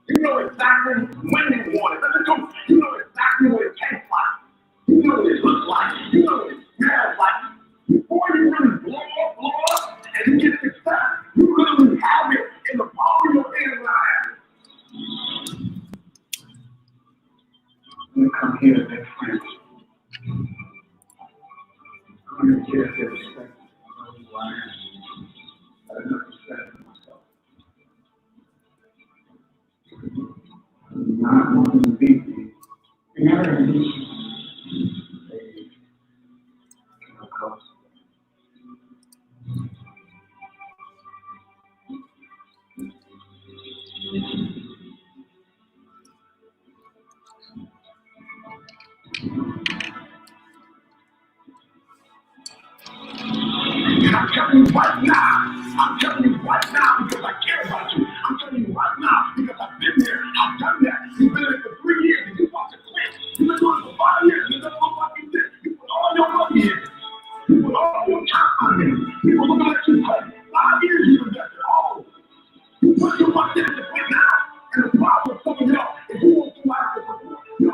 You know exactly when you want it. You know exactly what it tastes like. You know what it looks like. You know what it smells like. Before you really blow up, and you get success, you literally have it in the palm of your hand line. You come here to make friends. I'm going to give you respect. Who I am. I have enough respect for myself. I'm not wanting to be for you. And I don't need you. Baby, come close. And I'm telling you right now, because I care about you. I'm telling you right now because I've been there. I've done that. You've been there for 3 years and you want to quit. You've been doing it for 5 years and you don't look like you did. You put all your money in. You put all your time in. People looking at you like 5 years you invested all. You put your money in to quit now. And the problem with something else is you won't do life for you.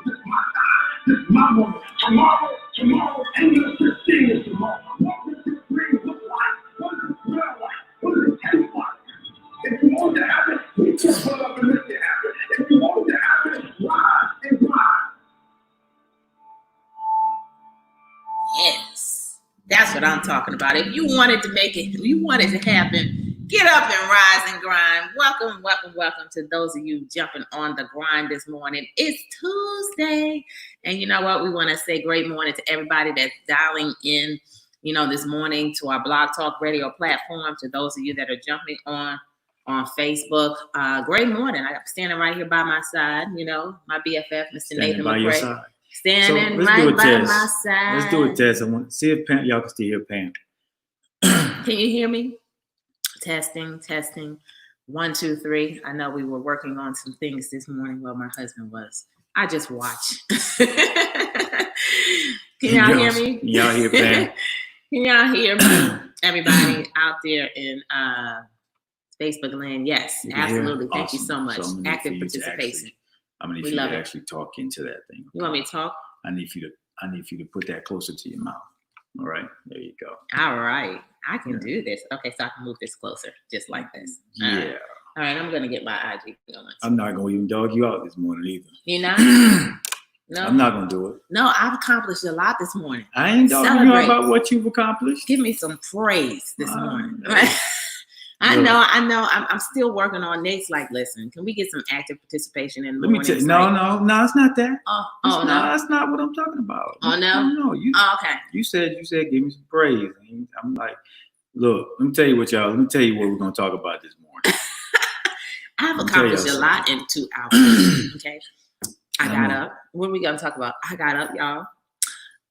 This is my time. This is my moment. Tomorrow ain't gonna fit serious tomorrow. What does your dream look like? What does it smell like? What does it taste like? If you want to happen, we just put up and make it happen. If you want to happen, rise and rise. Yes, that's what I'm talking about. If you wanted to make it, if you wanted to happen, get up and rise and grind. Welcome to those of you jumping on the grind this morning. It's Tuesday. And you know what? We want to say great morning to everybody that's dialing in, this morning to our Blog Talk Radio platform, to those of you that are jumping on Facebook. Great morning. I'm standing right here by my side, my BFF, Mr. Nathan McCray. Standing right by my side. Let's do a test. I want to see if Pam, y'all can still hear Pam. Can you hear me? Testing. 1, 2, 3. I know we were working on some things this morning. Well, my husband was. I just watch. Can y'all hear me? Y'all hear Pam? Can y'all hear me? Everybody out there in Facebook land. Yes, absolutely. Awesome. Thank you so much. Active participation. I'm gonna need you to actually talk into that thing. You want me to talk? I need you to put that closer to your mouth. All right, there you go. All right, I can do this. Okay, so I can move this closer, just like this. Yeah. All right, I'm gonna get my IG going. I'm not gonna even dog you out this morning either. You know? No, I'm not gonna do it. No, I've accomplished a lot this morning. I ain't dogging you about what you've accomplished. Give me some praise this morning. I know. I'm still working on next. Like, listen, can we get some active participation in the morning? Let me tell you. No, it's not that. No, that's not what I'm talking about. Oh no, no. Okay. You said give me some praise. I'm like, look. Let me tell you what we're gonna talk about this morning. I've accomplished a lot in 2 hours. Okay. I got up. What are we gonna talk about? I got up, y'all.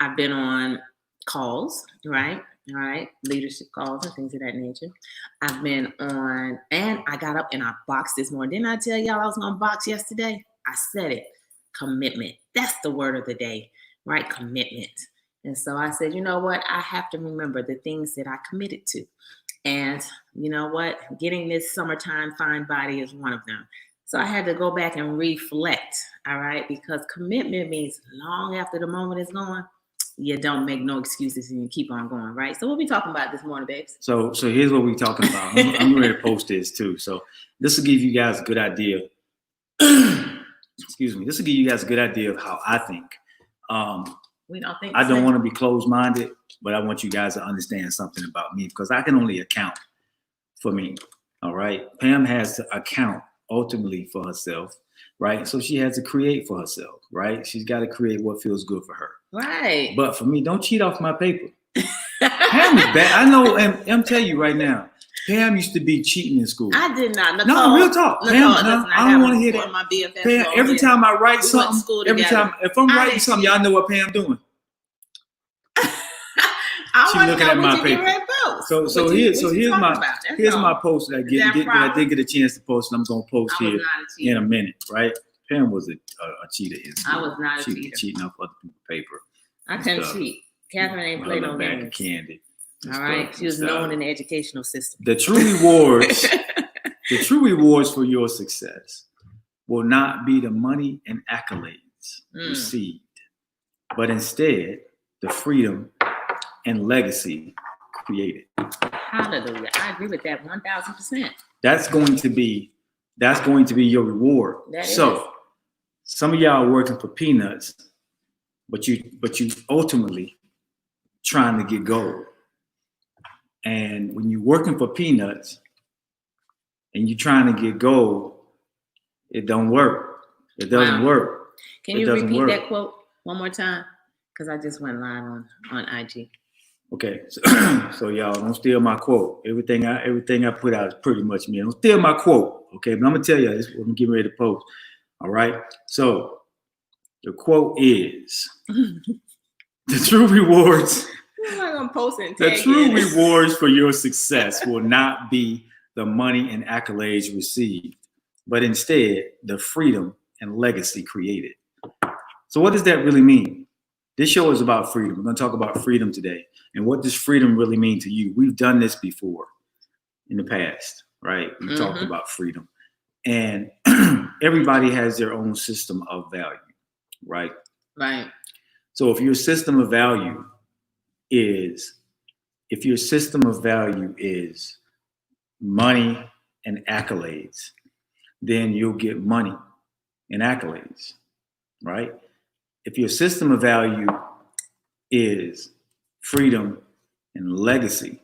I've been on calls, right? All right, leadership calls and things of that nature. I've been on, and I got up and I boxed this morning. Didn't I tell y'all I was gonna box yesterday? I said it. Commitment. That's the word of the day, right? Commitment. And so I said, you know what? I have to remember the things that I committed to. And you know what? Getting this summertime fine body is one of them. So I had to go back and reflect, all right? Because commitment means long after the moment is gone, you don't make no excuses and you keep on going, right? So what we talking about this morning, babes? So here's what we're talking about. I'm ready to post this too. So this will give you guys a good idea. Excuse me. This will give you guys a good idea of how I think. We don't think. I don't want to be closed-minded, but I want you guys to understand something about me because I can only account for me. All right. Pam has to account ultimately for herself, right? So she has to create for herself, right? She's got to create what feels good for her. Right. But for me, don't cheat off my paper. Pam is bad. I know, and I'm telling you right now, Pam used to be cheating in school. I did not. Nicole, no, real talk. Nicole, Pam, no, I don't want to hear that. My BFF Pam, every time I write something, if I'm writing something, cheat. y'all know what Pam doing. She looking at my paper. So here's my post that I did get a chance to post, and I'm gonna post here in a minute, right? Pam was a cheater. I was not a cheater. Cheating off other people's paper. I couldn't cheat. Catherine ain't played no games. Of candy. All right, she was known in the educational system. The true rewards for your success will not be the money and accolades received, but instead the freedom and legacy created. Hallelujah. I agree with that 1,000%. That's going to be your reward. So some of y'all are working for peanuts, but you ultimately trying to get gold. And when you're working for peanuts and you're trying to get gold, it don't work. It doesn't work. Can you repeat that quote one more time? Because I just went live on IG. Okay, so y'all don't steal my quote. Everything I put out is pretty much me. Don't steal my quote, okay? But I'm gonna tell you this is what I'm getting ready to post. All right. So the quote is the true rewards. I'm not gonna post it. The true rewards for your success will not be the money and accolades received, but instead the freedom and legacy created. So what does that really mean? This show is about freedom. We're going to talk about freedom today. And what does freedom really mean to you? We've done this before in the past, right? We talked about freedom. And everybody has their own system of value, right? Right. So if your system of value is money and accolades, then you'll get money and accolades, right? If your system of value is freedom and legacy,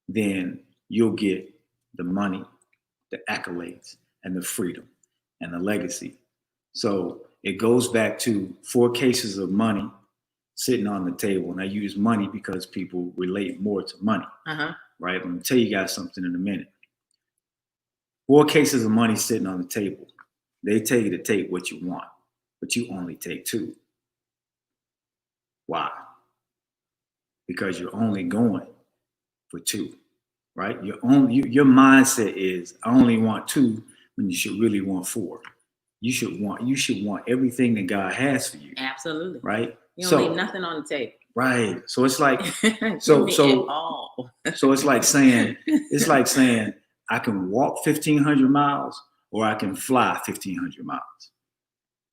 then you'll get the money, the accolades, and the freedom and the legacy. So it goes back to 4 cases of money sitting on the table. And I use money because people relate more to money, right? I'm going to tell you guys something in a minute. 4 cases of money sitting on the table. They tell you to take what you want, but you only take 2. Why? Because you're only going for 2, right? Your mindset is I only want 2 when you should really want 4. You should want everything that God has for you. Absolutely. Right? You don't leave nothing on the table. Right. So it's like so it's like saying I can walk 1,500 miles or I can fly 1,500 miles.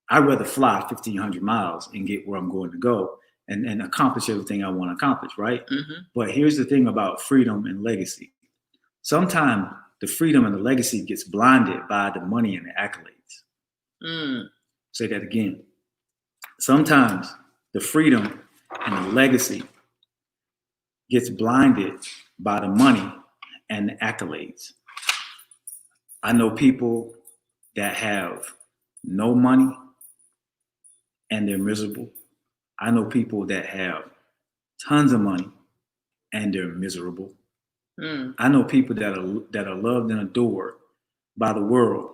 I'd rather fly 1,500 miles and get where I'm going to go and accomplish everything I want to accomplish, right? But here's the thing about freedom and legacy. Sometimes the freedom and the legacy gets blinded by the money and the accolades. Say that again. Sometimes the freedom and the legacy gets blinded by the money and the accolades. I know people that have no money and they're miserable. I know people that have tons of money and they're miserable. I know people that are loved and adored by the world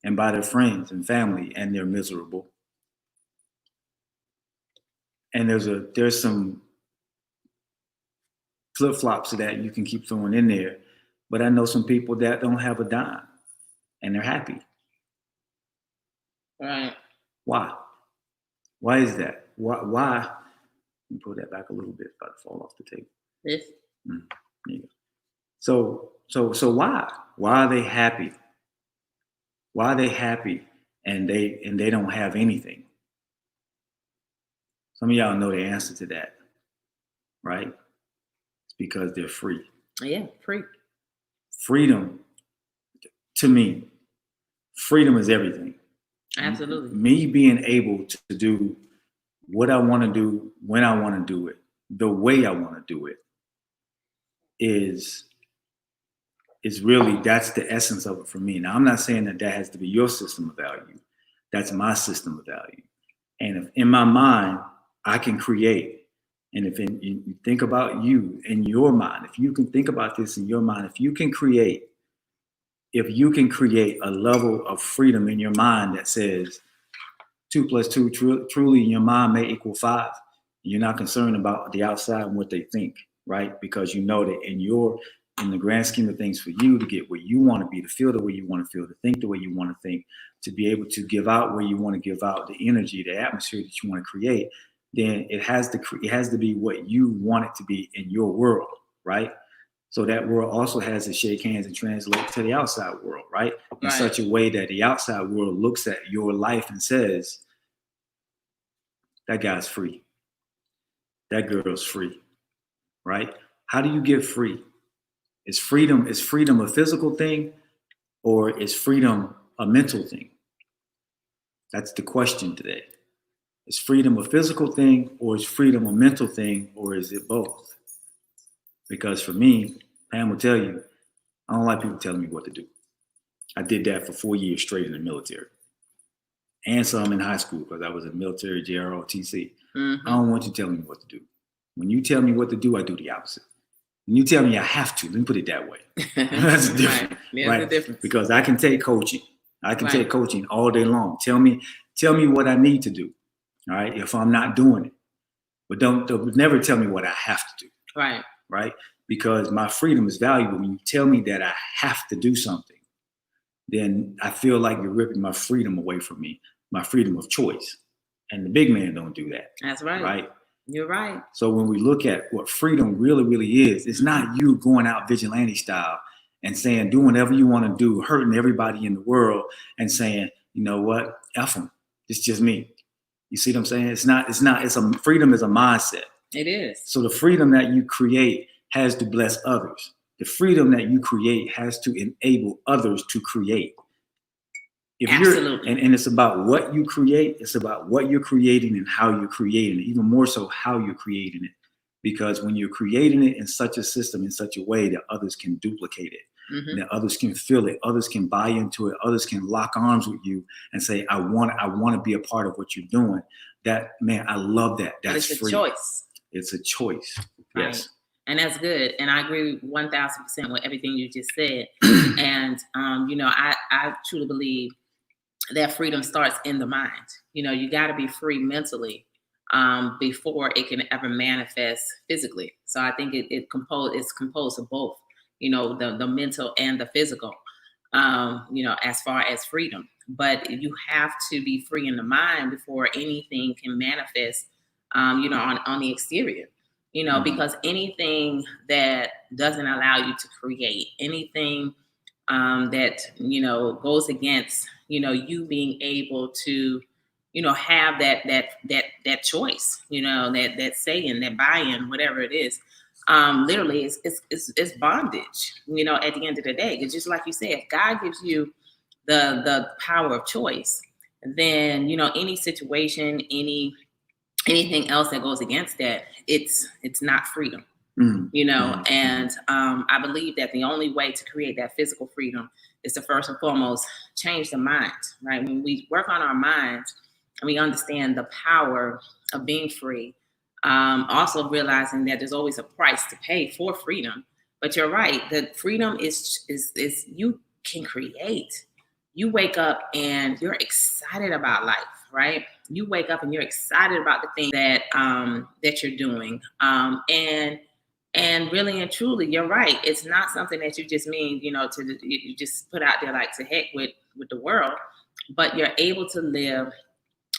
and by their friends and family, and they're miserable. And there's some flip-flops to that you can keep throwing in there. But I know some people that don't have a dime and they're happy. Right. Why? Why is that? Why? Let me pull that back a little bit, about to fall off the table. This. Yeah. So why? Why are they happy? Why are they happy and they don't have anything? Some of y'all know the answer to that, right? It's because they're free. Yeah, free. Freedom, to me, freedom is everything. Absolutely. Me being able to do what I want to do, when I want to do it, the way I want to do it, is really, that's the essence of it for me. Now, I'm not saying that has to be your system of value. That's my system of value. And if in my mind, I can create, and if you think about you in your mind, if you can think about this in your mind, if you can create a level of freedom in your mind that says 2 + 2 truly in your mind may equal 5, you're not concerned about the outside and what they think, right? Because you know that in the grand scheme of things, for you to get where you want to be, to feel the way you want to feel, to think the way you want to think, to be able to give out where you want to give out, the energy, the atmosphere that you want to create, then it has to be what you want it to be in your world, right? So that world also has to shake hands and translate to the outside world, right? In Right. such a way that the outside world looks at your life and says, that guy's free. That girl's free, right? How do you get free? Is freedom a physical thing, or is freedom a mental thing? That's the question today. Is freedom a physical thing, or is freedom a mental thing, or is it both? Because for me, Pam will tell you, I don't like people telling me what to do. I did that for 4 years straight in the military, and some in high school because I was a military JROTC. Mm-hmm. I don't want you telling me what to do. When you tell me what to do, I do the opposite. When you tell me I have to, let me put it that way. That's different, Right. There's right? a difference. Because I can take coaching. I can Right. take coaching all day long. Tell me what I need to do. All right, if I'm not doing it, but don't never tell me what I have to do. Right. Right? Because my freedom is valuable. When you tell me that I have to do something, then I feel like you're ripping my freedom away from me, my freedom of choice. And the big man don't do that. That's right. Right? You're right. So when we look at what freedom really, really is, it's not you going out vigilante style and saying, do whatever you want to do, hurting everybody in the world and saying, you know what, F them. It's just me. You see what I'm saying? Freedom is a mindset. It is. So the freedom that you create has to bless others. The freedom that you create has to enable others to create. Absolutely. And it's about what you create. It's about what you're creating and how you're creating it. Even more so, how you're creating it. Because when you're creating it in such a system, in such a way that others can duplicate it, Mm-hmm. that others can feel it, others can buy into it, others can lock arms with you and say, I want to be a part of what you're doing. That, man, I love that. But That's it's free. a choice. It's a choice. Right. Yes. And that's good. And I agree 1000% with everything you just said. And, I truly believe that freedom starts in the mind. You got to be free mentally before it can ever manifest physically. So I think it's composed of both, the mental and the physical, as far as freedom. But you have to be free in the mind before anything can manifest, on the exterior. Because anything that doesn't allow you to create, anything that goes against you being able to have that choice, that saying, that buy-in, whatever it is, literally it's bondage. At the end of the day, it's just like you said, if God gives you the power of choice, then any situation, anything else that goes against that, it's not freedom. And I believe that the only way to create that physical freedom is to first and foremost change the mind, right? When we work on our minds and we understand the power of being free, also realizing that there's always a price to pay for freedom. But you're right, the freedom is you can create. You wake up and you're excited about life, right? You wake up and you're excited about the thing that you're doing. And really and truly, you're right. It's not something that you just mean, you just put out there like to heck with the world, but you're able to live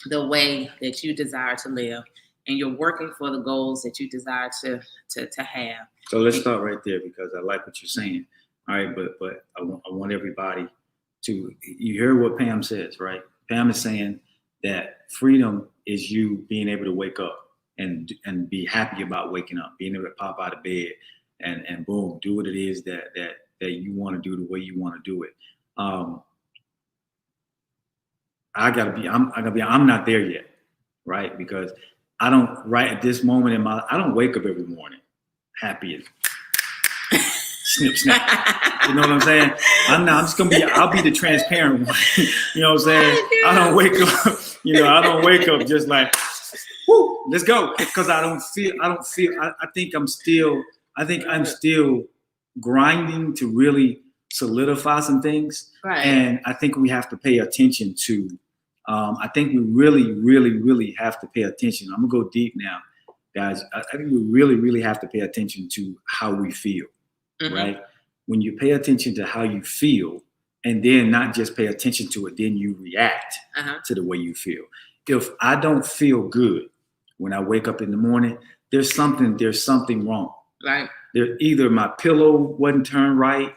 the way that you desire to live, and you're working for the goals that you desire to have. So let's start right there, because I like what you're saying. All right, but I want everybody to, you hear what Pam says, right? Pam is saying that freedom is you being able to wake up and be happy about waking up, being able to pop out of bed and boom, do what it is that you want to do the way you want to do it. I'm not there yet, right? Because I don't, right at this moment in I don't wake up every morning happy and snip, snap. You know what I'm saying? I'll be the transparent one. You know what I'm saying? I don't wake up, I don't wake up just like, whoo, let's go. Because I think I'm still grinding to really solidify some things. Right. And I think we have to pay attention to, I think we really, really, really have to pay attention. I'm gonna go deep now, guys. I think we really, really have to pay attention to how we feel, right? When you pay attention to how you feel, and then not just pay attention to it, then you react to the way you feel. If I don't feel good when I wake up in the morning, there's something wrong. Right. There, either my pillow wasn't turned right,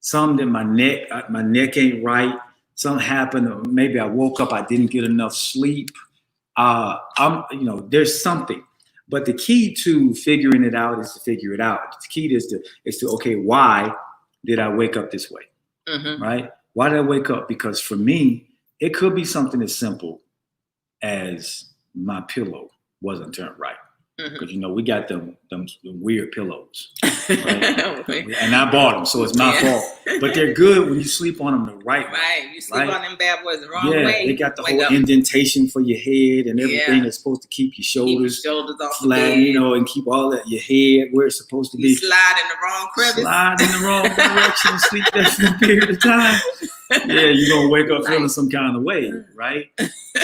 some that my neck ain't right, something happened, or maybe I woke up, I didn't get enough sleep. There's something. But the key to figuring it out is to figure it out. The key is to okay, why did I wake up this way? Mm-hmm. Right? Why did I wake up? Because for me, it could be something as simple as my pillow wasn't turned right. Because we got them weird pillows, right? And I bought them, so it's my fault. But they're good when you sleep on them the right way. Right, you sleep on them bad boys the wrong way. Yeah, they got the whole indentation for your head and everything that's supposed to keep your shoulders off flat, and keep all that your head where it's supposed to be. Slide in the wrong crevice. Slide in the wrong direction, sleep there for a period of time. Yeah, you're gonna wake up feeling some kind of way, right?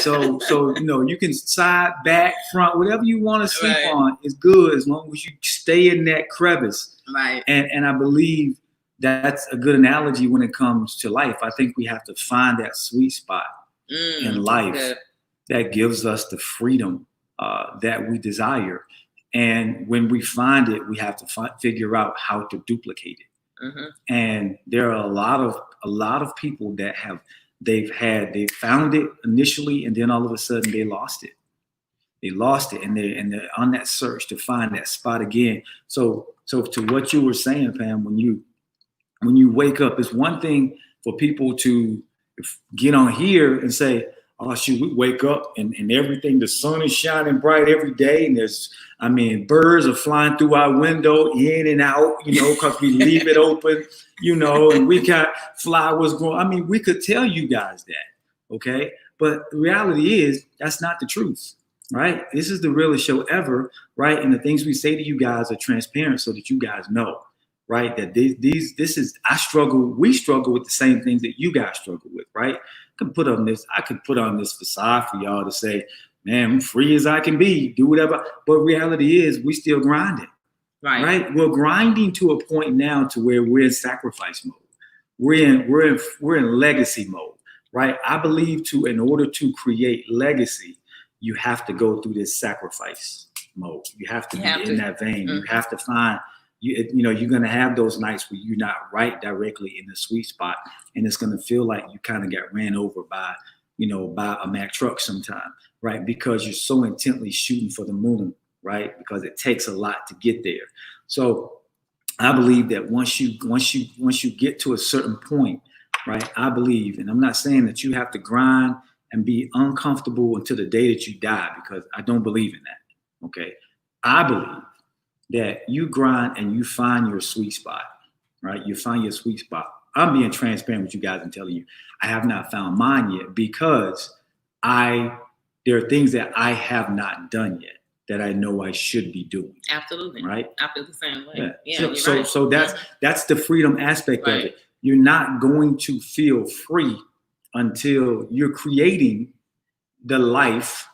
So you can side, back, front, whatever you want to sleep on is good as long as you stay in that crevice. Right. And I believe that's a good analogy when it comes to life. I think we have to find that sweet spot in life that gives us the freedom that we desire. And when we find it, we have to figure out how to duplicate it. Mm-hmm. And there are a lot of people that they found it initially, and then all of a sudden they lost it. They lost it, and they're on that search to find that spot again. So to what you were saying, Pam, when you wake up, it's one thing for people to get on here and say, oh, shoot, we wake up and everything, the sun is shining bright every day. And birds are flying through our window in and out, because we leave it open, and we got flowers growing. We could tell you guys that, okay? But the reality is that's not the truth, right? This is the realest show ever, right? And the things we say to you guys are transparent so that you guys know, right? That we struggle with the same things that you guys struggle with, right? I could put on this facade for y'all to say, man, I'm free as I can be, do whatever. But reality is we still grinding, right? We're grinding to a point now to where we're in sacrifice mode. We're in legacy mode, right? I believe in order to create legacy, you have to go through this sacrifice mode. You have to be in that vein. Mm-hmm. You have to find, you're going to have those nights where you're not right directly in the sweet spot. And it's going to feel like you kind of got ran over by a Mack truck sometime, right? Because you're so intently shooting for the moon, right? Because it takes a lot to get there. So I believe that once you get to a certain point, right? I believe, and I'm not saying that you have to grind and be uncomfortable until the day that you die, because I don't believe in that. Okay. I believe that you grind and you find your sweet spot, right? You find your sweet spot. I'm being transparent with you guys and telling you I have not found mine yet, because there are things that I have not done yet that I know I should be doing. Absolutely. Right? I feel the same way. Yeah. So that's the freedom aspect of it. You're not going to feel free until you're creating the life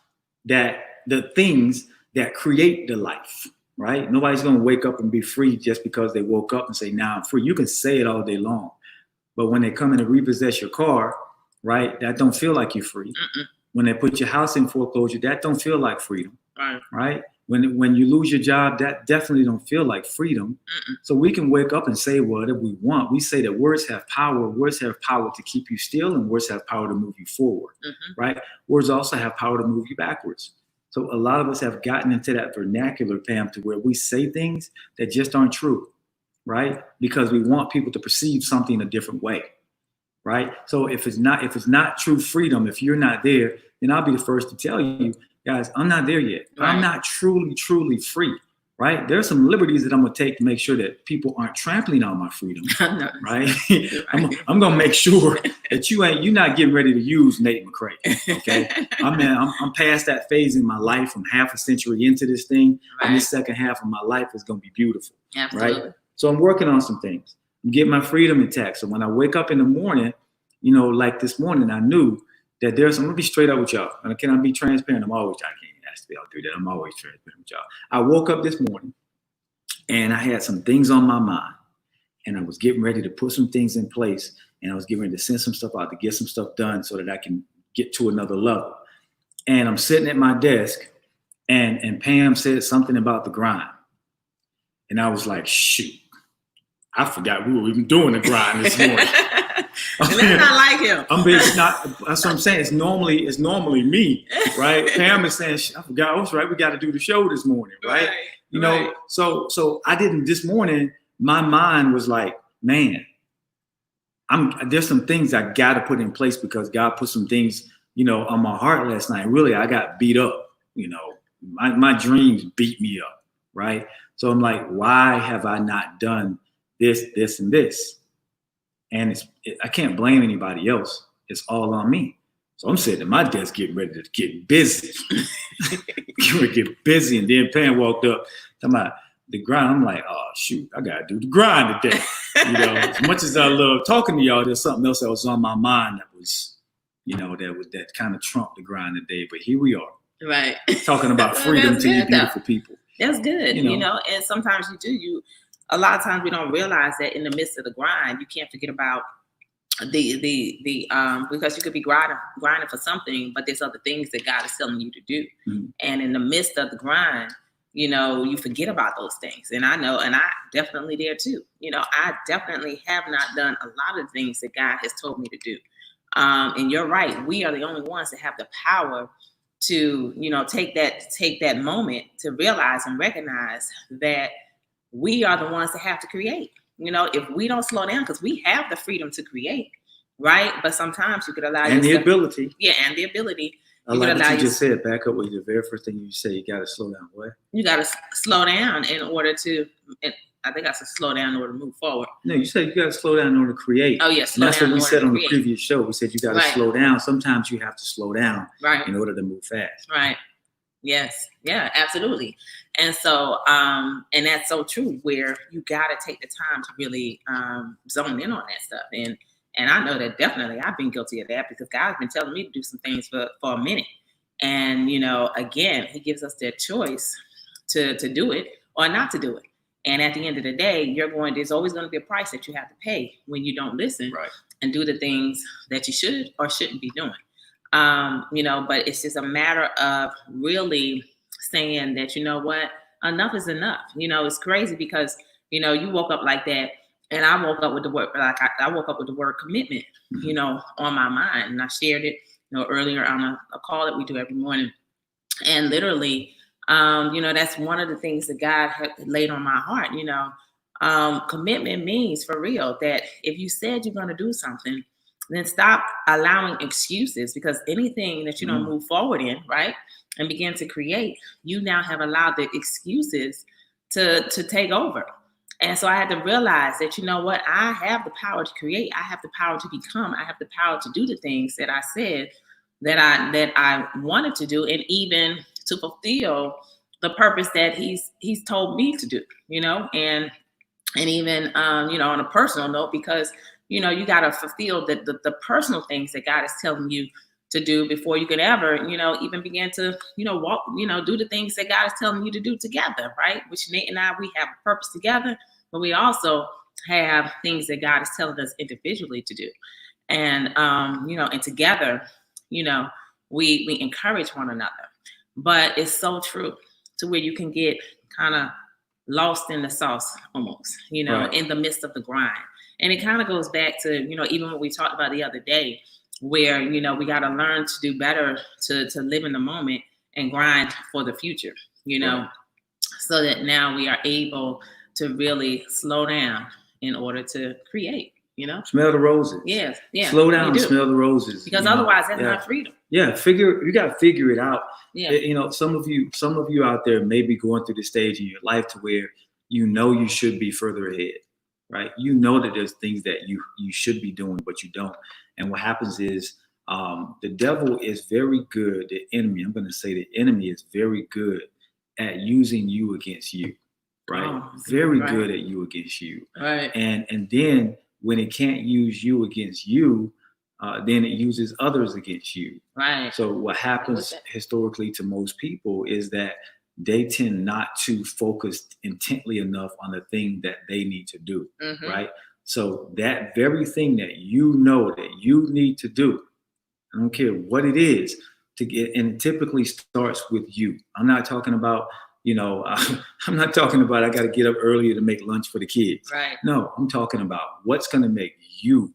the things that create the life. Right? Nobody's going to wake up and be free just because they woke up and say, now I'm free. You can say it all day long. But when they come in and repossess your car, right, that don't feel like you're free. Mm-mm. When they put your house in foreclosure, that don't feel like freedom. Right? When you lose your job, that definitely don't feel like freedom. Mm-mm. So we can wake up and say whatever we want. We say that words have power. Words have power to keep you still, and words have power to move you forward. Mm-hmm. Right? Words also have power to move you backwards. So a lot of us have gotten into that vernacular, Pam, to where we say things that just aren't true, right? Because we want people to perceive something a different way, right? So if it's not true freedom, if you're not there, then I'll be the first to tell you, guys, I'm not there yet. Right. I'm not truly, truly free, right? There's some liberties that I'm going to take to make sure that people aren't trampling on my freedom, right? I'm going to make sure that you're not getting ready to use Nate McCray, okay? I'm past that phase in my life. I'm half a century into this thing, and this second half of my life is going to be beautiful, right? So I'm working on some things. I'm getting my freedom intact. So when I wake up in the morning, like this morning, I knew that I'm going to be straight up with y'all. And can I be transparent? I can't ask y'all to do that. I'm always transparent with y'all. I woke up this morning and I had some things on my mind, and I was getting ready to put some things in place, and I was getting ready to send some stuff out to get some stuff done so that I can get to another level. And I'm sitting at my desk, and Pam said something about the grind. And I was like, shoot, I forgot we were even doing the grind this morning. And that's not like him. That's what I'm saying. It's normally me, right? Pam is saying, I forgot. I was right. We got to do the show this morning, right? You know, so I didn't this morning. My mind was like, man, there's some things I got to put in place because God put some things, you know, on my heart last night. Really, I got beat up. You know, my dreams beat me up, right? So I'm like, why have I not done this, and this? And I can't blame anybody else. It's all on me. So I'm sitting at my desk getting ready to get busy. Get busy. And then Pam walked up, talking about the grind. I'm like, oh, shoot, I got to do the grind today. You know, as much as I love talking to y'all, there's something else that was on my mind that was, you know, that kind of trumped the grind today. But here we are. Right. Talking about freedom to you beautiful people. That's good. You know, and sometimes a lot of times we don't realize that in the midst of the grind, you can't forget about the because you could be grinding for something, but there's other things that God is telling you to do. Mm-hmm. And in the midst of the grind, you know, you forget about those things. And I know, and I definitely did too. You know, I definitely have not done a lot of things that God has told me to do. And you're right. We are the only ones that have the power to, you know, take that moment to realize and recognize that we are the ones that have to create. You know, if we don't slow down, because we have the freedom to create, right? But sometimes you could allow and the ability. Yeah, and the ability. I like what you just said. Back up with the very first thing you say. You got to slow down. What? You got to slow down in order to. I think I said slow down in order to move forward. No, you said you got to slow down in order to create. Oh yes, yeah, that's what we said on the previous show. We said you got to slow down. Sometimes you have to slow down, right, in order to move fast. Right. Yes. Yeah. Absolutely. And so, and that's so true. Where you got to take the time to really zone in on that stuff. And I know that definitely I've been guilty of that because God's been telling me to do some things for a minute. And you know, again, He gives us that choice to do it or not to do it. And at the end of the day, there's always going to be a price that you have to pay when you don't listen, right, and do the things that you should or shouldn't be doing. You know, but it's just a matter of really saying that, you know what, enough is enough. You know, it's crazy because, you know, you woke up like that and I woke up with the word, like I woke up with the word commitment, mm-hmm, you know, on my mind. And I shared it, you know, earlier on a call that we do every morning. And literally, you know, that's one of the things that God had laid on my heart. You know, commitment means for real that if you said you're going to do something, then stop allowing excuses, because anything that you don't move forward in, right, and begin to create, you now have allowed the excuses to take over. And so I had to realize that, you know what, I have the power to create. I have the power to become. I have the power to do the things that I said that I wanted to do, and even to fulfill the purpose that he's told me to do, you know, and even, you know, on a personal note, because you know, you got to fulfill the personal things that God is telling you to do before you could ever, you know, even begin to, you know, walk, you know, do the things that God is telling you to do together, right? Which Nate and I, we have a purpose together, but we also have things that God is telling us individually to do. And, you know, and together, you know, we encourage one another. But it's so true to where you can get kind of lost in the sauce almost, you know, right, in the midst of the grind. And it kind of goes back to, you know, even what we talked about the other day, where, you know, we got to learn to do better, to live in the moment and grind for the future, you know, right, so that now we are able to really slow down in order to create, you know. Smell the roses. Yes. Yeah. Slow down and smell the roses. Because otherwise that's not freedom. Yeah. You got to figure it out. Yeah. You know, some of you out there may be going through the stage in your life to where, you know, you should be further ahead. Right, you know that there's things that you should be doing, but you don't. And what happens is the devil is very good. The enemy, I'm going to say, the enemy is very good at using you against you. Right, very right, good at you against you. Right, and then when it can't use you against you, then it uses others against you. Right. So what happens historically to most people is that they tend not to focus intently enough on the thing that they need to do, mm-hmm, right? So that very thing that you know that you need to do, I don't care what it is, to get, and it typically starts with you. I'm not talking about you know, I'm not talking about I got to get up earlier to make lunch for the kids. Right. No, I'm talking about what's going to make you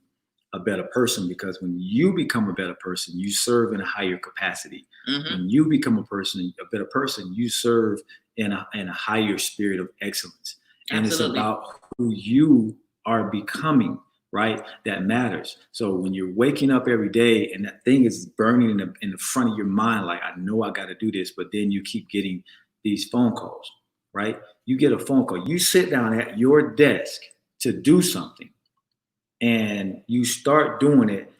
a better person, because when you become a better person, you serve in a higher capacity. Mm-hmm. When you become a better person, you serve in a higher spirit of excellence. And Absolutely. it's about who you are becoming, right? That matters. So when you're waking up every day and that thing is burning in the front of your mind, like, I know I got to do this, but then you keep getting these phone calls, right? You get a phone call, you sit down at your desk to do something, and you start doing it.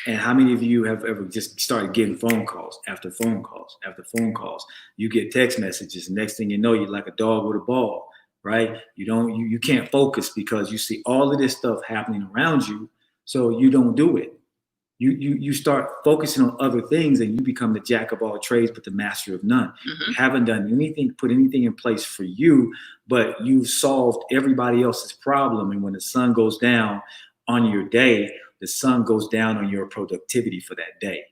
And how many of you have ever just started getting phone calls after phone calls after phone calls? You get text messages. Next thing you know, you're like a dog with a ball, right? You can't focus because you see all of this stuff happening around you. So you don't do it. You start focusing on other things, and you become the jack of all trades, but the master of none. Mm-hmm. You haven't done anything, put anything in place for you, but you've solved everybody else's problem. And when the sun goes down on your day, the sun goes down on your productivity for that day.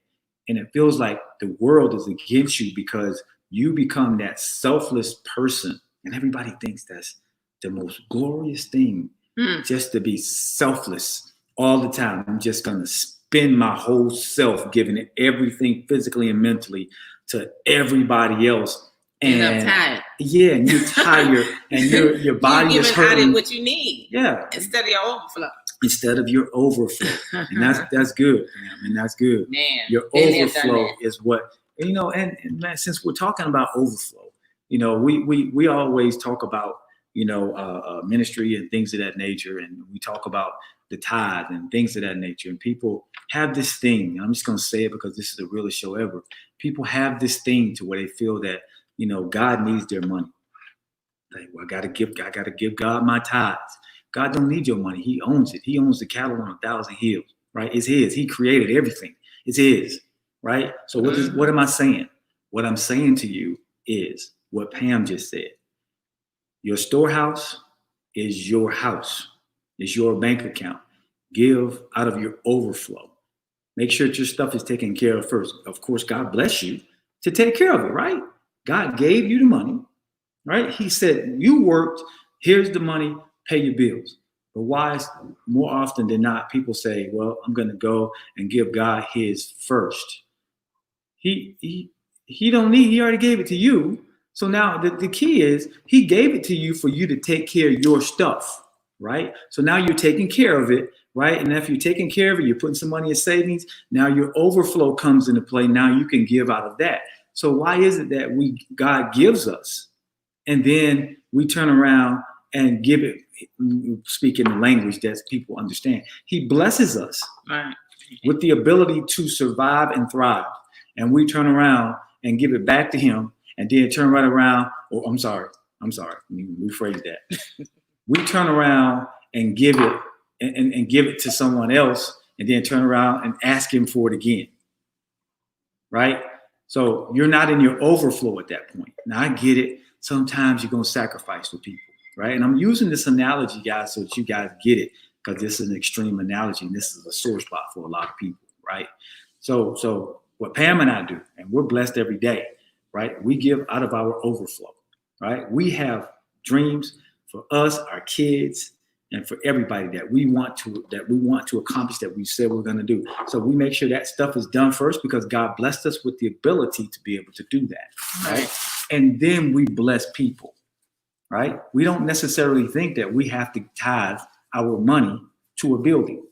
And it feels like the world is against you because you become that selfless person. And everybody thinks that's the most glorious thing, just to be selfless all the time. I'm just going to spend my whole self, giving it everything physically and mentally to everybody else. And I'm tired. Yeah, and you're tired, and your body is hurting. You're giving what you need. Yeah. Instead of your overflow. Instead of your overflow. And that's good, man. And that's good. Man, your overflow is what, you know, and man, since we're talking about overflow, you know, we always talk about, you know, ministry and things of that nature. And we talk about the tithe and things of that nature. And people have this thing, and I'm just going to say it because this is the realest show ever. People have this thing to where they feel that, you know, God needs their money. Like, well, I got to give God my tithes. God don't need your money. He owns it. He owns the cattle on 1,000 hills, right? It's his. He created everything. It's his, right? So what am I saying? What I'm saying to you is what Pam just said. Your storehouse is your house. It's your bank account. Give out of your overflow. Make sure that your stuff is taken care of first. Of course, God bless you to take care of it, right? God gave you the money, right? He said, you worked, here's the money, pay your bills. But why is more often than not, people say, well, I'm going to go and give God his first. He don't need, he already gave it to you. So now the key is he gave it to you for you to take care of your stuff, right? So now you're taking care of it, right? And if you're taking care of it, you're putting some money in savings. Now your overflow comes into play. Now you can give out of that. So why is it that God gives us and then we turn around and give it, speaking the language that people understand? He blesses us with the ability to survive and thrive. And we turn around and give it back to him, and then turn right around. Oh, I'm sorry. Let me rephrase that. We turn around and give it and give it to someone else, and then turn around and ask him for it again. Right? So you're not in your overflow at that point. Now I get it. Sometimes you're going to sacrifice for people, right? And I'm using this analogy, guys, so that you guys get it, because this is an extreme analogy, and this is a sore spot for a lot of people, right? So what Pam and I do, and we're blessed every day, right? We give out of our overflow, right? We have dreams for us, our kids, and for everybody that we want to accomplish, that we said we're going to do. So we make sure that stuff is done first, because God blessed us with the ability to be able to do that, right? And then we bless people, right? We don't necessarily think that we have to tithe our money to a building.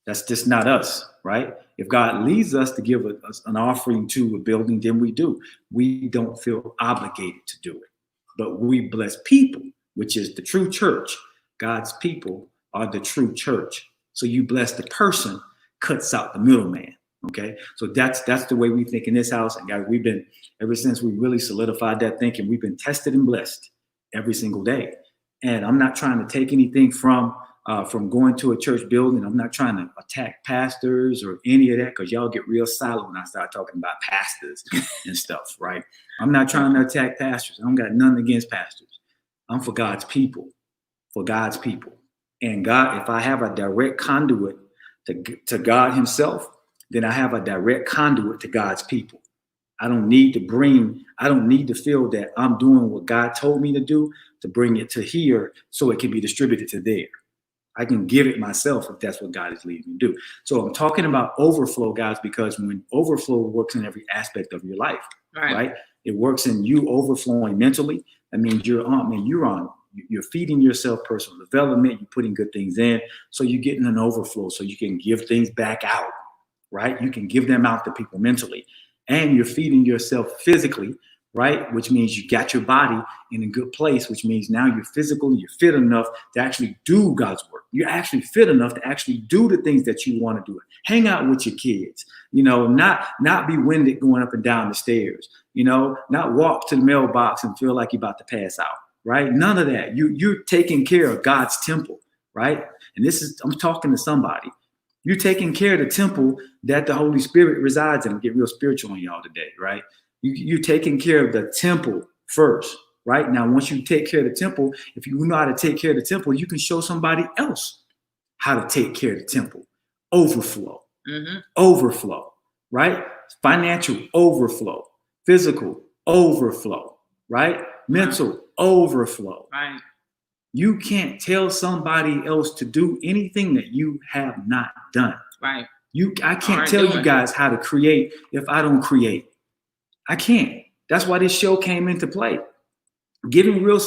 That's just not us, right? If God leads us to give an offering to a building, then we do. We don't feel obligated to do it. But we bless people, which is the true church. God's people are the true church. So you bless the person, cuts out the middleman. Okay, so that's the way we think in this house. And guys, we've been, ever since we really solidified that thinking, we've been tested and blessed every single day. And I'm not trying to take anything from going to a church building. I'm not trying to attack pastors or any of that, because y'all get real silent when I start talking about pastors and stuff, right? I'm not trying to attack pastors. I don't got nothing against pastors. I'm for God's people. And God, if I have a direct conduit to God himself, then I have a direct conduit to God's people. I don't need to feel that I'm doing what God told me to do to bring it to here so it can be distributed to there. I can give it myself if that's what God is leading me to do. So I'm talking about overflow, guys, because when overflow works in every aspect of your life, right? It works in you overflowing mentally. That means you're feeding yourself personal development. You're putting good things in. So you're getting an overflow so you can give things back out, right? You can give them out to people mentally. And you're feeding yourself physically, right? Which means you got your body in a good place, which means now you're fit enough to actually do God's work. You're actually fit enough to actually do the things that you want to do. Hang out with your kids, not be winded going up and down the stairs, not walk to the mailbox and feel like you're about to pass out, right? None of that. You're taking care of God's temple, right? And I'm talking to somebody. You're taking care of the temple that the Holy Spirit resides in. I'm getting real spiritual on y'all today, right? You're taking care of the temple first, right? Now, once you take care of the temple, if you know how to take care of the temple, you can show somebody else how to take care of the temple. Overflow, right? Financial overflow, physical overflow, right? Mental overflow. Right. You can't tell somebody else to do anything that you have not done. Right. I can't tell you guys how to create if I don't create. I can't. That's why this show came into play. Giving real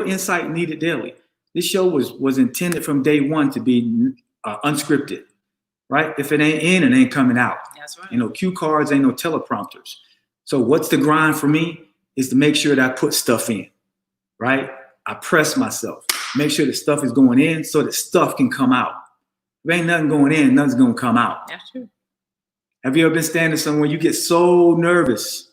insight needed daily. This show was intended from day one to be unscripted, right? If it ain't in, it ain't coming out. That's right. Ain't no cue cards, ain't no teleprompters. So what's the grind for me is to make sure that I put stuff in, right? I press myself, make sure the stuff is going in so that stuff can come out. If ain't nothing going in, nothing's going to come out. That's true. Have you ever been standing somewhere, you get so nervous?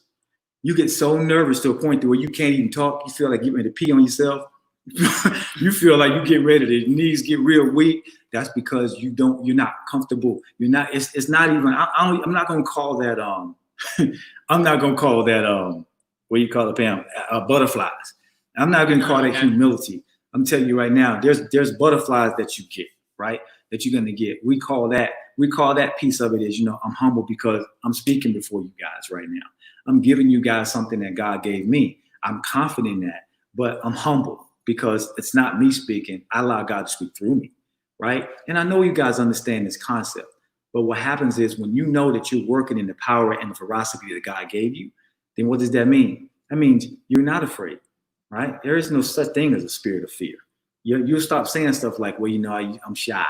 You get so nervous to a point where you can't even talk. You feel like getting ready to pee on yourself. You feel like you get ready to, your knees get real weak. That's because you're not comfortable. You're not, it's not even, I'm not going to call that, what do you call it, Pam? Butterflies. I'm not going to call that humility. I'm telling you right now, there's butterflies that you get, right? That you're going to get. We call that piece of it is, I'm humble because I'm speaking before you guys right now. I'm giving you guys something that God gave me. I'm confident in that, but I'm humble because it's not me speaking. I allow God to speak through me, right? And I know you guys understand this concept, but what happens is when you know that you're working in the power and the ferocity that God gave you, then what does that mean? That means you're not afraid. Right? There is no such thing as a spirit of fear. You'll stop saying stuff like, well, I'm shy.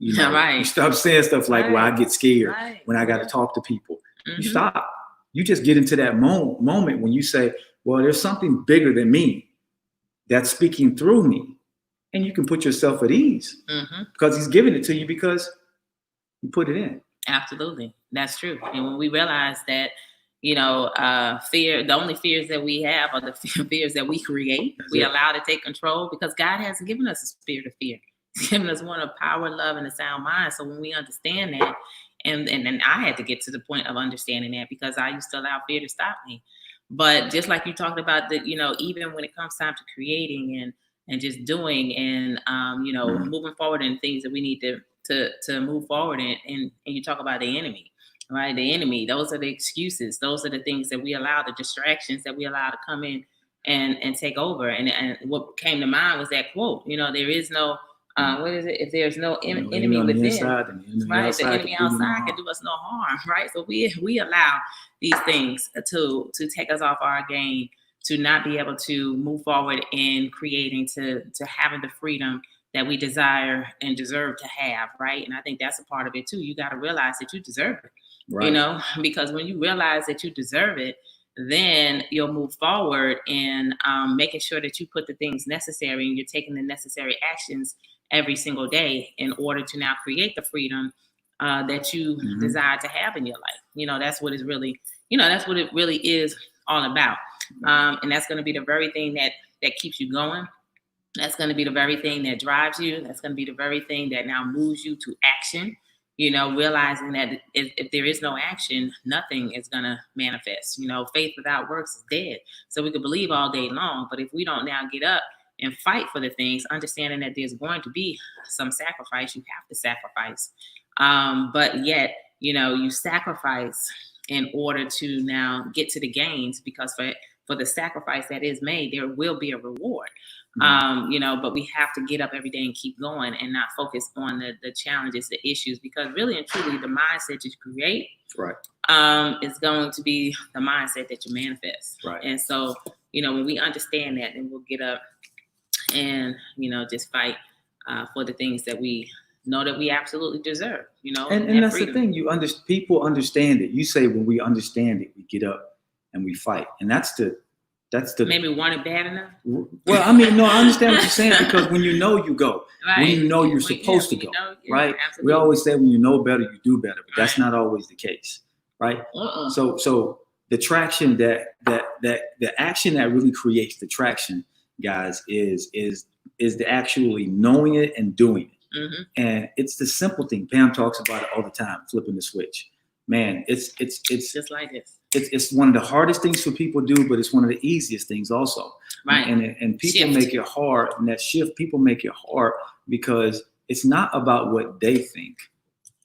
Right. You stop saying stuff like, well, I get scared when I got to talk to people. You stop. You just get into that moment when you say, well, there's something bigger than me that's speaking through me. And you can put yourself at ease because he's giving it to you because you put it in. Absolutely. That's true. And when we realize that, fear, the only fears that we have are the fears that we create. We allow to take control because God hasn't given us a spirit of fear. He's given us one of power, love, and a sound mind. So when we understand that, and I had to get to the point of understanding that because I used to allow fear to stop me. But just like you talked about that, even when it comes time to creating and just doing and, moving forward in things that we need to move forward in, and you talk about the enemy. Right, the enemy. Those are the excuses. Those are the things that we allow, the distractions that we allow to come in and take over. And what came to mind was that quote. There is no what is it? If there's no enemy within, right? The enemy outside can do us no harm, right? So we allow these things to take us off our game, to not be able to move forward in creating, to having the freedom that we desire and deserve to have, right? And I think that's a part of it too. You got to realize that you deserve it. Right. Because when you realize that you deserve it, then you'll move forward in making sure that you put the things necessary and you're taking the necessary actions every single day in order to now create the freedom that you desire to have in your life. That's what it's really, that's what it really is all about. And that's going to be the very thing that keeps you going. That's going to be the very thing that drives you. That's going to be the very thing that now moves you to action. Realizing that if there is no action, nothing is going to manifest. Faith without works is dead. So we could believe all day long, but if we don't now get up and fight for the things, understanding that there's going to be some sacrifice, you have to sacrifice. But yet, you sacrifice in order to now get to the gains, because for the sacrifice that is made, there will be a reward. But we have to get up every day and keep going and not focus on the challenges, the issues, because really and truly the mindset that you create is going to be the mindset that you manifest. Right. And so, when we understand that, then we'll get up and, just fight for the things that we know that we absolutely deserve, And that's freedom. the thing. People understand it. You say when we understand it, we get up and we fight. And that's the Maybe want it bad enough. Well, I mean, no, I understand what you're saying, because when you know, you go. Right. When you know, you're supposed to go. Right. We always say when you know better, you do better, but that's not always the case. Right. So the traction the action that really creates the traction, guys, is the actually knowing it and doing it. Mm-hmm. And it's the simple thing. Pam talks about it all the time, flipping the switch. Man, it's just like this. It's one of the hardest things for people to do, but it's one of the easiest things also. Right. And people make it hard, and that shift, people make it hard because it's not about what they think.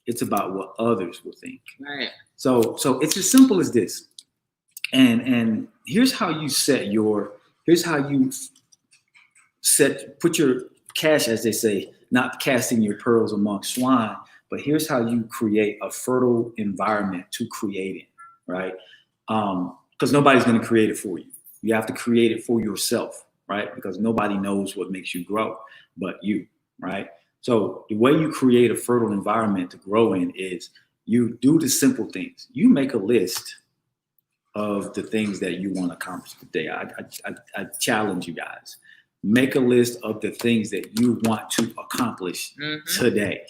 It's about what others will think. Right. So it's as simple as this. And here's how you put your cash, as they say, not casting your pearls among swine, but here's how you create a fertile environment to create it, right? Because nobody's going to create it for you. You have to create it for yourself, right? Because nobody knows what makes you grow but you, right? So the way you create a fertile environment to grow in is you do the simple things. You make a list of the things that you want to accomplish today. I challenge you guys. Make a list of the things that you want to accomplish today.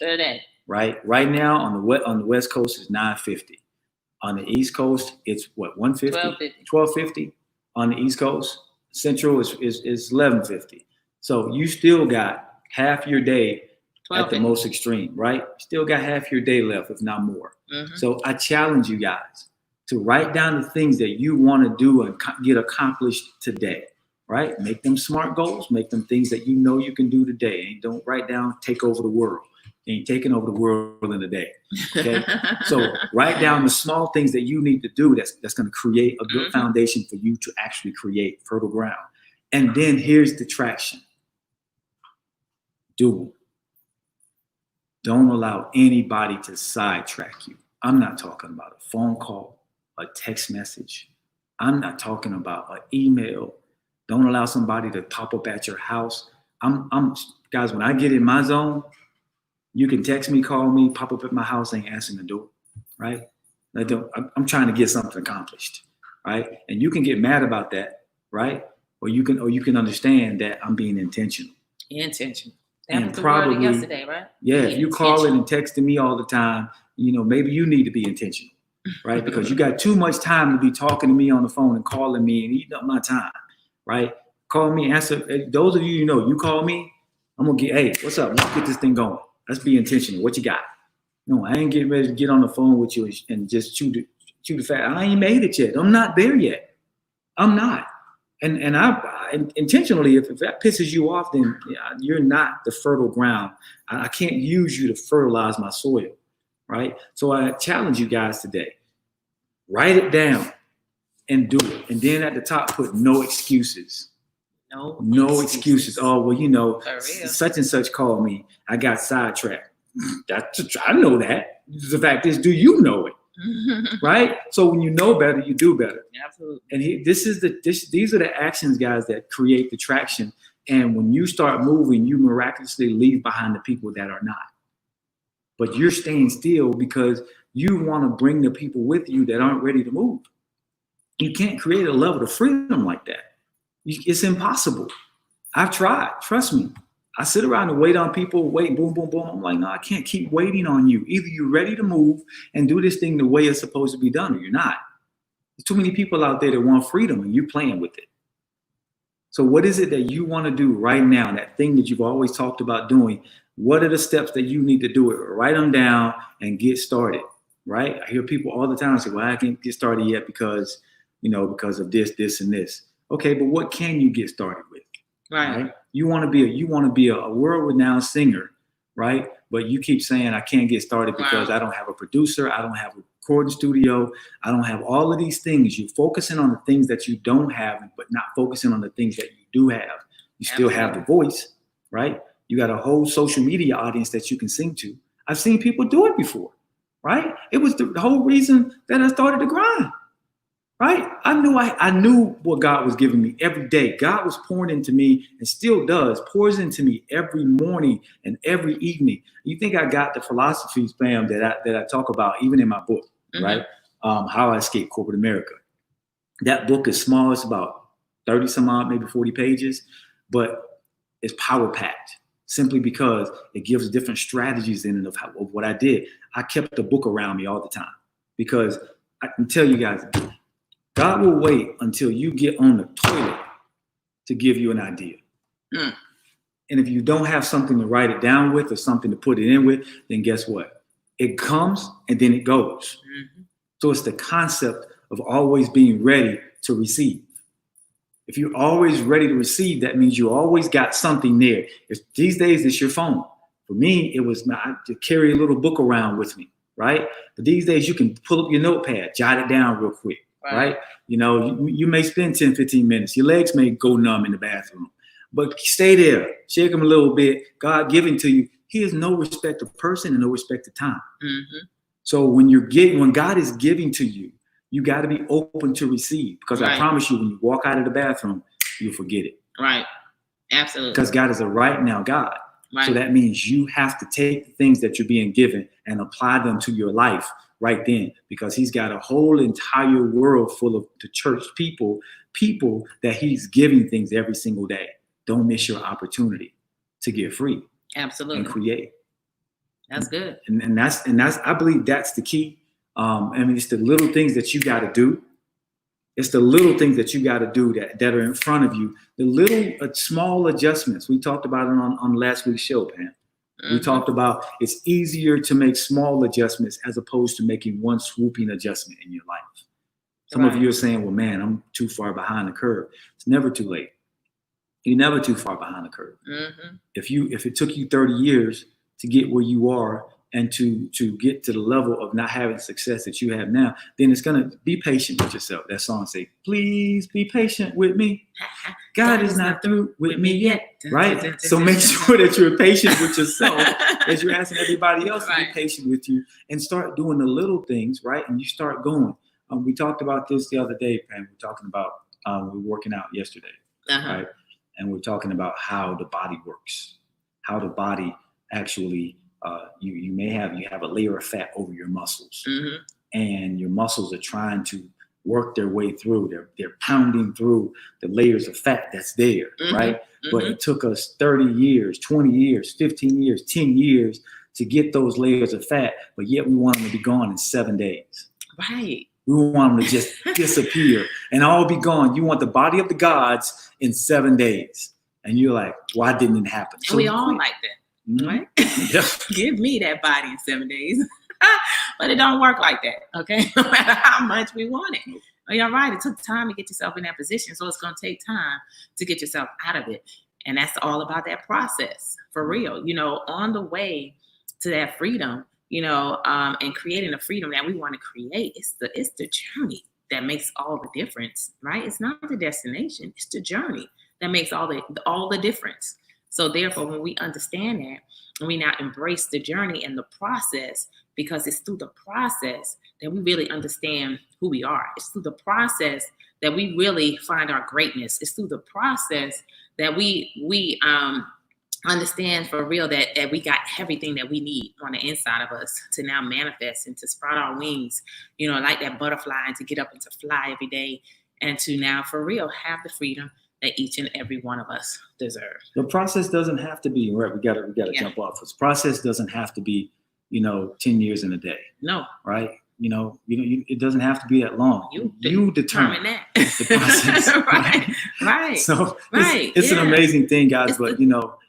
Right now on the West Coast is 9:50. On the East Coast, it's what, 1:50? 12:50 on the East Coast. Central is 11:50. So you still got half your day at the most extreme, right? Still got half your day left, if not more. So I challenge you guys to write down the things that you want to do and get accomplished today, right? Make them SMART goals, make them things that you know you can do today. And don't write down, take over the world. You ain't taking over the world in a day. Okay. So write down the small things that you need to do that's going to create a good foundation for you to actually create fertile ground. And then here's the traction. Do them. Don't allow anybody to sidetrack you. I'm not talking about a phone call, a text message. I'm not talking about an email. Don't allow somebody to pop up at your house. Guys, when I get in my zone, you can text me, call me, pop up at my house, ain't answering the door, right? I'm trying to get something accomplished, right? And you can get mad about that, right? Or you can understand that I'm being intentional. And probably yesterday, right? Yeah, if you calling and texting me all the time, maybe you need to be intentional, right? Because you got too much time to be talking to me on the phone and calling me and eating up my time, right? Call me, answer. Those of you you call me, I'm gonna get, hey, what's up? Let's get this thing going. Let's be intentional. What you got? No, I ain't getting ready to get on the phone with you and just chew the fat. I ain't made it yet. I'm not there yet. I'm not. And I intentionally, if that pisses you off, then you're not the fertile ground. I can't use you to fertilize my soil, right? So I challenge you guys today. Write it down and do it. And then at the top, put no excuses. No excuses. Oh, well, such and such called me. I got sidetracked. I know that. The fact is, do you know it? Right? So when you know better, you do better. Absolutely. And these are the actions, guys, that create the traction. And when you start moving, you miraculously leave behind the people that are not. But you're staying still because you want to bring the people with you that aren't ready to move. You can't create a level of freedom like that. It's impossible. I've tried. Trust me. I sit around and wait on people, wait, boom, boom, boom. I'm like, no, I can't keep waiting on you. Either you're ready to move and do this thing the way it's supposed to be done, or you're not. There's too many people out there that want freedom and you're playing with it. So what is it that you want to do right now? That thing that you've always talked about doing. What are the steps that you need to do it? Write them down and get started, right? I hear people all the time say, well, I can't get started yet because of this, and this. Okay, but what can you get started with? Right? You want to be a world-renowned singer, right? But you keep saying I can't get started because I don't have a producer, I don't have a recording studio, I don't have all of these things. You're focusing on the things that you don't have, but not focusing on the things that you do have. You still have the voice, right? You got a whole social media audience that you can sing to. I've seen people do it before, right? It was the whole reason that I started to grind, right? I knew what God was giving me every day. God was pouring into me and still pours into me every morning and every evening. You think I got the philosophies, Pam, that I talk about even in my book, right? How I Escaped Corporate America. That book is small. It's about 30 some odd, maybe 40 pages, but it's power packed simply because it gives different strategies in it of what I did. I kept the book around me all the time because I can tell you guys, God will wait until you get on the toilet to give you an idea. And if you don't have something to write it down with or something to put it in with, then guess what? It comes and then it goes. So it's the concept of always being ready to receive. If you're always ready to receive, that means you always got something there. These days, it's your phone. For me, it was to carry a little book around with me, right? But these days, you can pull up your notepad, jot it down real quick, right? You know, you may spend 10, 15 minutes. Your legs may go numb in the bathroom, but stay there. Shake them a little bit. God giving to you. He is no respect of person and no respect of time. So when God is giving to you, you got to be open to receive, because I promise you, when you walk out of the bathroom, you'll forget it. Right. Absolutely. Because God is a right now God. So that means you have to take the things that you're being given and apply them to your life right then, because he's got a whole entire world full of the church people that he's giving things every single day. Don't miss your opportunity to get free. Absolutely. And create. That's good. And that's I believe that's the key. I mean, it's the little things that you got to do. It's the little things that you got to do that are in front of you. The little small adjustments. We talked about it on last week's show, Pam. We talked about it's easier to make small adjustments as opposed to making one swooping adjustment in your life. Some of you are saying, well, man, I'm too far behind the curve. It's never too late. You're never too far behind the curve. If it took you 30 years to get where you are, and to get to the level of not having success that you have now, then it's going to be patient with yourself. That song say, please be patient with me. God is not through with me yet, right? So make sure that you're patient with yourself as you're asking everybody else to be patient with you, and start doing the little things, right? And you start going. We talked about this the other day, Pam. We're talking about, we were working out yesterday, right? And we're talking about how the body works, how the body actually, you have a layer of fat over your muscles, and your muscles are trying to work their way through. They're pounding through the layers of fat that's there, right? But it took us 30 years, 20 years, 15 years, 10 years to get those layers of fat, but yet we want them to be gone in 7 days. Right. We want them to just disappear and all be gone. You want the body of the gods in 7 days. And you're like, why didn't it happen? And we all like that. Right? Give me that body in 7 days. But it don't work like that, okay? No matter how much we want it. Oh, you're right. It took time to get yourself in that position, so it's going to take time to get yourself out of it. And that's all about that process, for real. You know, on the way to that freedom, you know, and creating the freedom that we want to create, it's the journey that makes all the difference, right? It's not the destination. It's the journey that makes all the difference. So therefore, when we understand that, and we now embrace the journey and the process, because it's through the process that we really understand who we are. It's through the process that we really find our greatness. It's through the process that we understand for real that we got everything that we need on the inside of us to now manifest and to sprout our wings, you know, like that butterfly, and to get up and to fly every day, and to now for real have the freedom that each and every one of us deserve. The process doesn't have to be, right? We gotta jump off. This process doesn't have to be, 10 years in a day. No. Right? It doesn't have to be that long. You determine that. The process. right. So it's an amazing thing, guys. But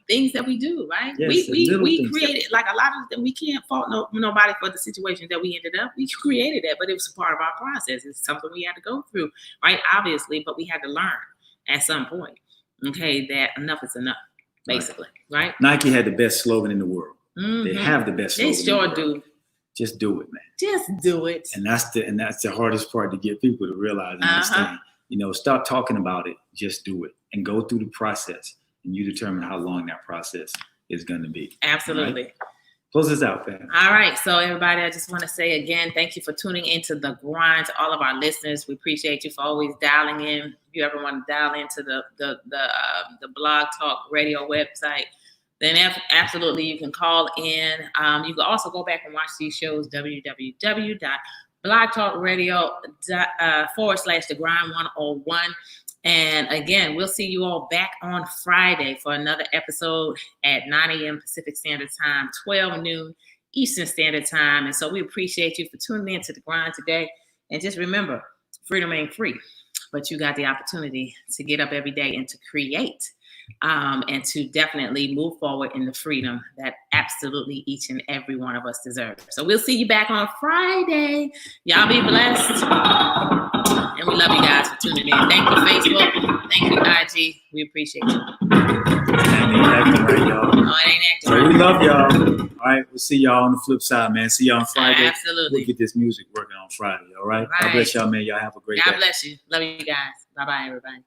things that we do, right? Yes, we created, like a lot of them. We can't fault nobody for the situation that we ended up. We created that, but it was a part of our process. It's something we had to go through, right? Obviously, but we had to learn at some point, okay, that enough is enough, basically, right? Nike had the best slogan in the world. They have the best. They flow in sure the world. do. Just do it, man. Just do it. And that's the hardest part to get people to realize and understand. You know, stop talking about it. Just do it and go through the process, and you determine how long that process is going to be. Absolutely. Right? Close this out, fam. All right. So everybody, I just want to say again, thank you for tuning into The Grind. To all of our listeners, we appreciate you for always dialing in. If you ever want to dial into the Blog Talk Radio website, then absolutely you can call in. You can also go back and watch these shows, www.blogtalkradio.com/The Grind 101. And again, we'll see you all back on Friday for another episode at 9 a.m. Pacific Standard Time, 12 noon Eastern Standard Time. And so we appreciate you for tuning in to The Grind today. And just remember, freedom ain't free, but you got the opportunity to get up every day and to create and to definitely move forward in the freedom that absolutely each and every one of us deserve. So we'll see you back on Friday. Y'all be blessed. And we love you guys for tuning in. Thank you, Facebook. Thank you, IG. We appreciate you. It ain't acting right, y'all. No, it ain't acting So right. we love y'all. All right, we'll see y'all on the flip side, man. See y'all on Friday. Absolutely. We'll get this music working on Friday, all right? All right. God bless y'all, man. Y'all have a great day. God bless you. Love you guys. Bye-bye, everybody.